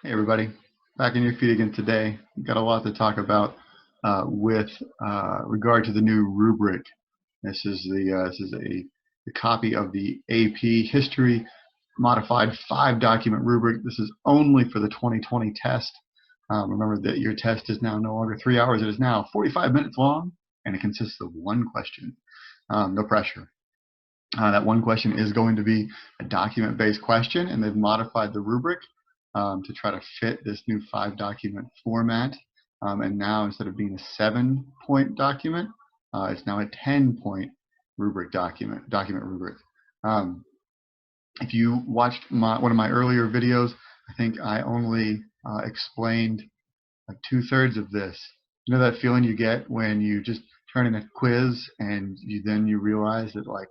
Hey everybody, back in your feed again today. We've got a lot to talk about with regard to the new rubric. This is a copy of the AP History Modified 5-document rubric. This is only for the 2020 test. Remember that your test is now no longer 3 hours, it is now 45 minutes long, and it consists of one question. No pressure. That one question is going to be a document-based question, and they've modified the rubric to try to fit this new 5-document format. And now, instead of being a 7-point document, it's now a 10-point rubric document rubric. If you watched one of my earlier videos, I think I only explained like 2/3 of this. You know that feeling you get when you just turn in a quiz and then you realize that like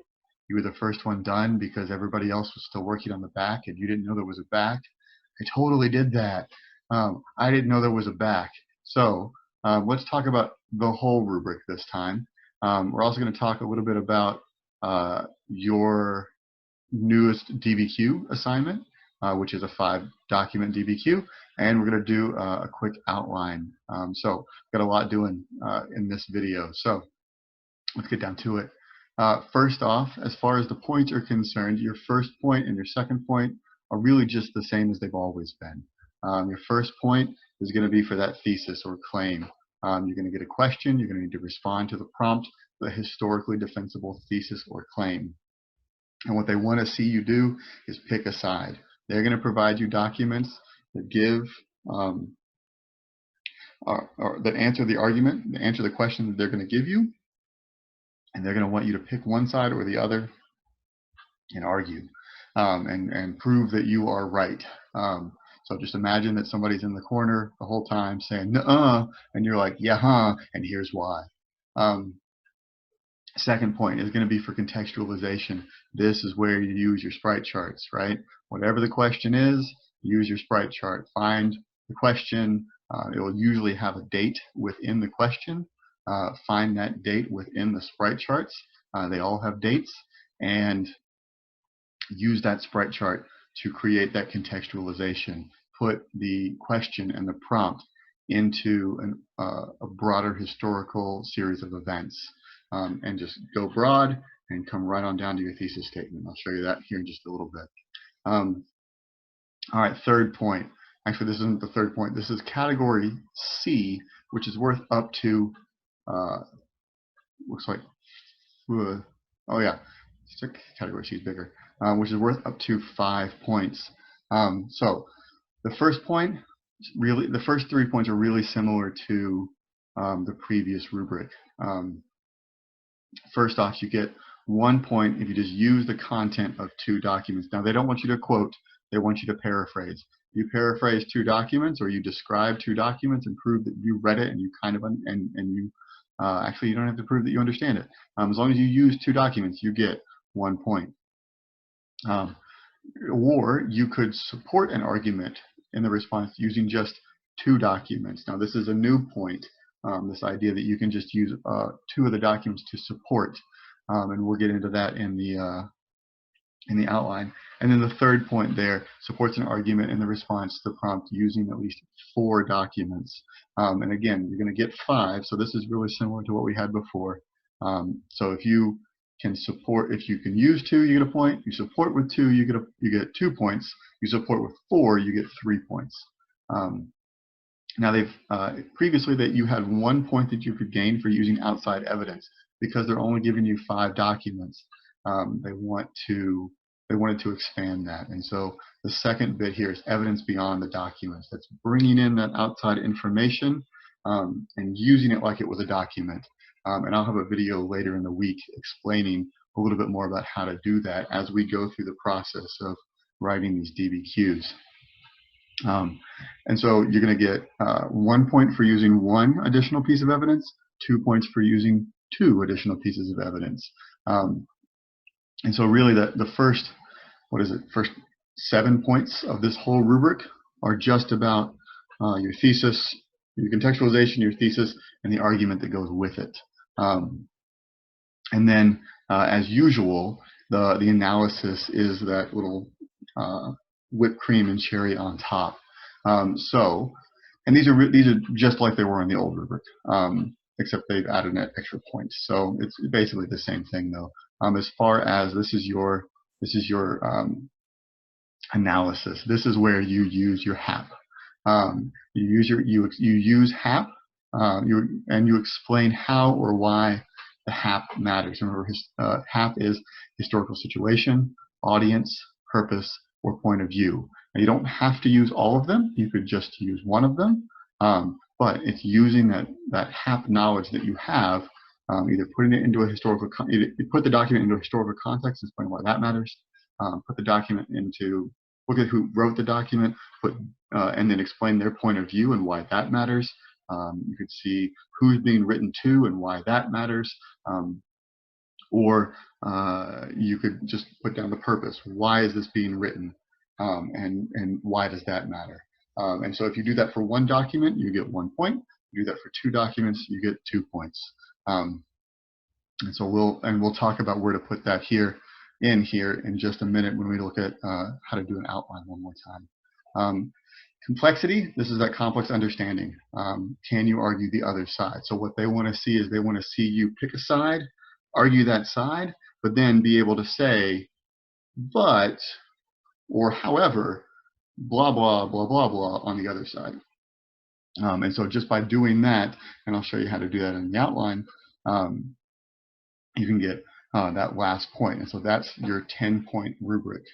you were the first one done because everybody else was still working on the back and you didn't know there was a back? I totally did that. I didn't know there was a back. So let's talk about the whole rubric this time. We're also going to talk a little bit about your newest DBQ assignment, which is a 5-document DBQ, and we're going to do a quick outline. So got a lot doing in this video. So let's get down to it. First off, as far as the points are concerned, your first point and your second point are really just the same as they've always been. Your first point is going to be for that thesis or claim. You're going to get a question, you're going to need to respond to the prompt, the historically defensible thesis or claim. And what they want to see you do is pick a side. They're going to provide you documents that give or that answer the argument, that answer the question that they're going to give you, and they're going to want you to pick one side or the other and argue and prove that you are right. So just imagine that somebody's in the corner the whole time saying nuh-uh, and you're like, yeah, huh, and here's why. Second point is going to be for contextualization. This is where you use your sprite charts, right? Whatever the question is, use your sprite chart. Find the question. It will usually have a date within the question. Find that date within the sprite charts. They all have dates, and use that sprite chart to create that contextualization. Put the question and the prompt into a broader historical series of events. And just go broad and come right on down to your thesis statement. I'll show you that here in just a little bit. All right, third point. Actually, this isn't the third point. This is category C, which is worth up to, looks like, oh yeah, category C is bigger, which is worth up to 5 points. So the first point, the first 3 points are really similar to the previous rubric. First off, you get 1 point if you just use the content of 2 documents. Now, they don't want you to quote, they want you to paraphrase. You paraphrase 2 documents or you describe 2 documents and prove that you read it and you kind of, and you actually you don't have to prove that you understand it. As long as you use 2 documents, you get 1 point. Or you could support an argument in the response using just 2 documents. Now, this is a new point. This idea that you can just use 2 of the documents to support, and we'll get into that in the outline. And then the third point there supports an argument in the response to the prompt using at least 4 documents. And again, you're going to get 5, so this is really similar to what we had before. So if you can support, if you can use 2, you get a point. You support with 2, you get 2 points. You support with 4, you get 3 points. Now, they've previously that you had 1 point that you could gain for using outside evidence because they're only giving you 5 documents. They wanted to expand that, and so the second bit here is evidence beyond the documents. That's bringing in that outside information and using it like it was a document. And I'll have a video later in the week explaining a little bit more about how to do that as we go through the process of writing these DBQs. And so you're going to get 1 point for using 1 additional piece of evidence, 2 points for using 2 additional pieces of evidence. And so really the first, first 7 points of this whole rubric are just about your thesis, your contextualization, your thesis, and the argument that goes with it. And then, as usual, the analysis is that little whipped cream and cherry on top. And these are just like they were in the old rubric, except they've added an extra points. So it's basically the same thing, though. As far as this is your analysis. This is where you use your HAP. You use HAP, and you explain how or why the HAP matters. Remember, HAP is historical situation, audience, purpose, or point of view. Now, you don't have to use all of them. You could just use one of them. But it's using that HAP knowledge that you have, either putting it into a historical, put the document into a historical context, explain why that matters. Put the document into, look at who wrote the document, and then explain their point of view and why that matters. You could see who's being written to and why that matters. Or you could just put down the purpose. Why is this being written? And why does that matter? And so if you do that for one document, you get 1 point. If you do that for 2 documents, you get 2 points. And so we'll talk about where to put that in just a minute when we look at how to do an outline one more time. Complexity, this is that complex understanding. Can you argue the other side? So what they want to see is they want to see you pick a side, argue that side, but then be able to say, but, or however, blah, blah, blah, blah, blah on the other side. And so just by doing that, and I'll show you how to do that in the outline, you can get that last point. And so that's your 10-point rubric.